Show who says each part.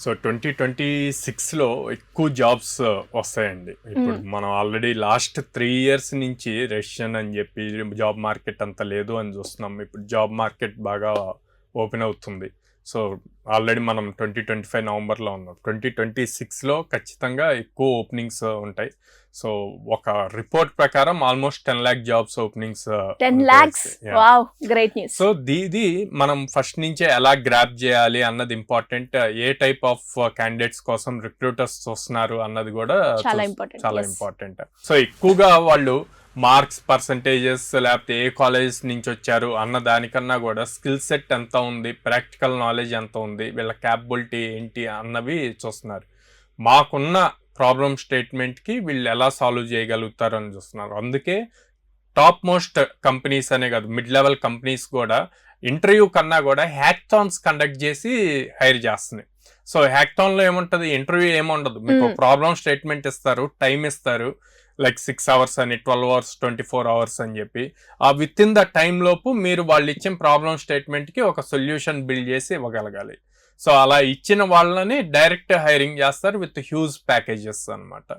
Speaker 1: So 2026లో ఎక్కువ jobs వస్తాయండి. ఇప్పుడు మనం ఆల్రెడీ లాస్ట్ 3 years నుంచి రెసిషన్ అని చెప్పి జాబ్ మార్కెట్ అంత లేదు అని చూస్తున్నాం. ఇప్పుడు జాబ్ మార్కెట్ బాగా ఓపెన్ అవుతుంది. సో ఆల్రెడీ మనం 2025 నవంబర్లో ఉన్నాం. 2026లో ఖచ్చితంగా ఎక్కువ ఓపెనింగ్స్ ఉంటాయి. సో ఒక రిపోర్ట్ ప్రకారం almost 10 lakh jobs openings
Speaker 2: 10 lakhs. Wow, great news.
Speaker 1: So ఇది మనం ఫస్ట్ నుంచే ఎలా గ్రాప్ చేయాలి అన్నది important. A type of candidates కోసం రిక్రూటర్స్ చూస్తున్నారు అన్నది కూడా
Speaker 2: చాలా ఇంపార్టెంట్.
Speaker 1: చాలా ఇంపార్టెంట్. సో ఎక్కువగా వాళ్ళు మార్క్స్, పర్సంటేజెస్, లేకపోతే ఏ కాలేజ్ నుంచి వచ్చారు అన్న దానికన్నా కూడా స్కిల్ సెట్ ఎంత ఉంది, ప్రాక్టికల్ నాలెడ్జ్ ఎంత ఉంది, వీళ్ళ క్యాపబిలిటీ ఏంటి అన్నవి చూస్తున్నారు. మాకున్న ప్రాబ్లమ్ స్టేట్మెంట్కి వీళ్ళు ఎలా సాల్వ్ చేయగలుగుతారు అని చూస్తున్నారు. అందుకే టాప్ మోస్ట్ కంపెనీస్ అనే కాదు, మిడ్ లెవెల్ కంపెనీస్ కూడా ఇంటర్వ్యూ కన్నా కూడా హ్యాక్థాన్స్ కండక్ట్ చేసి హైర్ చేస్తున్నాయి. సో హ్యాక్థాన్లో ఏముంటుంది, ఇంటర్వ్యూ ఏముండదు, మీకు ప్రాబ్లమ్ స్టేట్మెంట్ ఇస్తారు, టైం ఇస్తారు, లైక్ 6 hours అని, 12 hours, 24 hours అని చెప్పి ఆ విత్ ఇన్ ద టైం లోపు మీరు వాళ్ళు ఇచ్చిన ప్రాబ్లమ్ స్టేట్మెంట్కి ఒక సొల్యూషన్ బిల్డ్ చేసి ఇవ్వగలగాలి. సో అలా ఇచ్చిన వాళ్ళని డైరెక్ట్ హైరింగ్ చేస్తారు విత్ హ్యూజ్ ప్యాకేజెస్ అన్నమాట.